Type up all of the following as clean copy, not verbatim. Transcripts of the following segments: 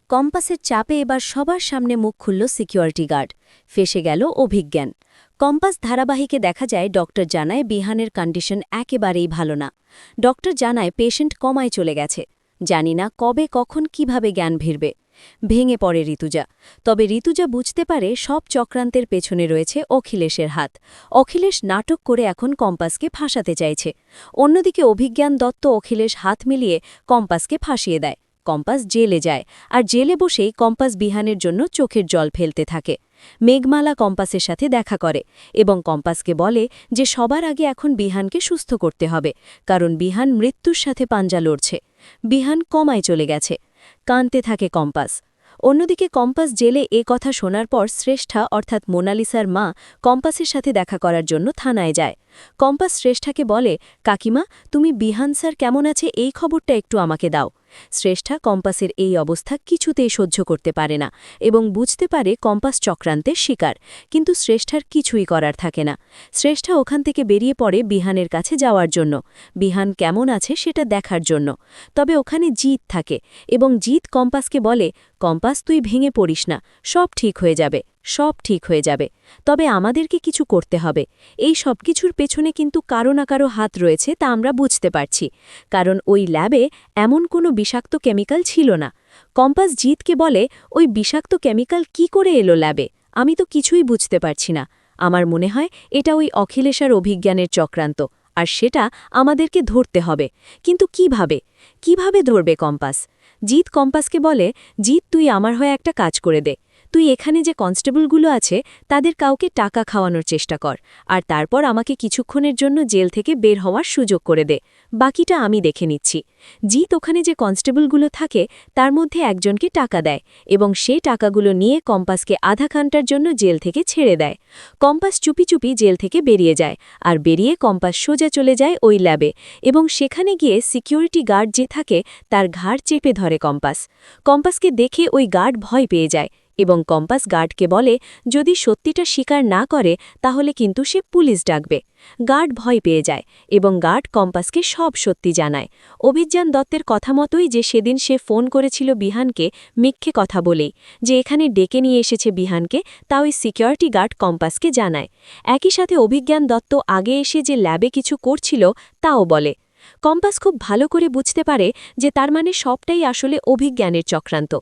কম্পাসের চাপে এবার সবার সামনে মুখ খুলল সিকিউরিটি গার্ড। ফেসে গেল অভিজ্ঞান। কম্পাস ধারাবাহিকে দেখা যায় ডক্টর জানায় বিহানের কন্ডিশন একেবারেই ভালো না। ডক্টর জানায় পেশেন্ট কমায় চলে গেছে। জানি না কবে কখন কিভাবে জ্ঞান ফিরবে। ভেঙে পড়ে ঋতুজা। তবে ঋতুজা বুঝতে পারে সব চক্রান্তের পেছনে রয়েছে অখিলেশের হাত। অখিলেশ নাটক করে এখন কম্পাসকে ফাঁসাতে চাইছে। অন্যদিকে অভিজ্ঞান দত্ত অখিলেশ হাত মিলিয়ে কম্পাসকে ফাঁসিয়ে দেয়। কম্পাস জেলে যায়, আর জেলে বসেই কম্পাস বিহানের জন্য চোখের জল ফেলতে থাকে। মেঘমালা কম্পাসের সাথে দেখা করে এবং কম্পাসকে বলে যে সবার আগে এখন বিহানকে সুস্থ করতে হবে, কারণ বিহান মৃত্যুর সাথে পাঞ্জা লড়ছে। বিহান কমায় চলে গেছে। কাঁদতে থাকে কম্পাস। অন্যদিকে কম্পাস জেলে এ কথা শোনার পর শ্রেষ্ঠা অর্থাৎ মোনালিসার মা কম্পাসের সাথে দেখা করার জন্য থানায় যায়। কম্পাস শ্রেষ্ঠাকে বলে, কাকিমা, তুমি বিহান স্যার কেমন আছে এই খবরটা একটু আমাকে দাও। শ্রেষ্ঠা কম্পাসের এই অবস্থা কিছুতেই সহ্য করতে পারে না এবং বুঝতে পারে কম্পাস চক্রান্তের শিকার, কিন্তু শ্রেষ্ঠার কিছুই করার থাকে না। শ্রেষ্ঠা ওখান থেকে বেরিয়ে পড়ে বিহানের কাছে যাওয়ার জন্য, বিহান কেমন আছে সেটা দেখার জন্য। তবে ওখানে জিত থাকে এবং জিত কম্পাসকে বলে, কম্পাস, তুই ভেঙে পড়িস না, সব ঠিক হয়ে যাবে, সব ঠিক হয়ে যাবে। তবে আমাদেরকে কিছু করতে হবে। এই সব কিছুর পেছনে কিন্তু কারো না কারো হাত রয়েছে, তা আমরা বুঝতে পারছি, কারণ ওই ল্যাবে এমন কোনো বিষাক্ত কেমিক্যাল ছিল না। কম্পাস জিতকে বলে, ওই বিষাক্ত কেমিক্যাল কি করে এলো ল্যাবে? আমি তো কিছুই বুঝতে পারছি না। আমার মনে হয় এটা ওই অখিলেশার অভিজ্ঞানের চক্রান্ত, আর সেটা আমাদেরকে ধরতে হবে। কিন্তু কিভাবে কিভাবে ধরবে কম্পাস? জিত কম্পাসকে বলে, জিত, তুই আমার হয়ে একটা কাজ করে দে। তুই এখানে যে কনস্টেবলগুলো আছে তাদের কাউকে টাকা খাওয়ানোর চেষ্টা কর, আর তারপর আমাকে কিছুক্ষণের জন্য জেল থেকে বের হওয়ার সুযোগ করে দে। বাকিটা আমি দেখে নিচ্ছি। জিত ওখানে যে কনস্টেবলগুলো থাকে তার মধ্যে একজনকে টাকা দেয় এবং সে টাকাগুলো নিয়ে কম্পাসকে আধা ঘন্টার জন্য জেল থেকে ছেড়ে দেয়। কম্পাস চুপি চুপি জেল থেকে বেরিয়ে যায়, আর বেরিয়ে কম্পাস সোজা চলে যায় ওই ল্যাবে এবং সেখানে গিয়ে সিকিউরিটি গার্ড যে থাকে তার ঘাড় চেপে ধরে কম্পাস। কম্পাসকে দেখে ওই গার্ড ভয় পেয়ে যায় এবং কম্পাস গার্ডকে বলে, যদি সত্যিটা স্বীকার না করে তাহলে কিন্তু সে পুলিশ ডাকবে। গার্ড ভয় পেয়ে যায় এবং গার্ড কম্পাসকে সব সত্যি জানায়। অভিজ্ঞান দত্তের কথা মতোই যে সেদিন সে ফোন করেছিল বিহানকে মিথ্যে কথা বলেই, যে এখানে ডেকে নিয়ে এসেছে বিহানকে, তা ওই সিকিউরিটি গার্ড কম্পাসকে জানায়। একই সাথে অভিজ্ঞান দত্ত আগে এসে যে ল্যাবে কিছু করছিল তাও বলে। কম্পাস খুব ভালো করে বুঝতে পারে যে তার মানে সবটাই আসলে অভিজ্ঞানের চক্রান্ত,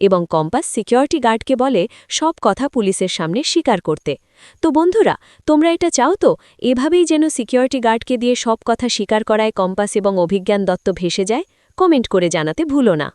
এবং কম্পাস সিকিউরিটি গার্ডকে বলে সব কথা পুলিশের সামনে স্বীকার করতে। তো বন্ধুরা, তোমরা এটা চাও তো এভাবেই যেন সিকিউরিটি গার্ডকে দিয়ে সব কথা স্বীকার করায় কম্পাস এবং অভিজ্ঞান দত্ত ভেসে যায়? কমেন্ট করে জানাতে ভুলো না।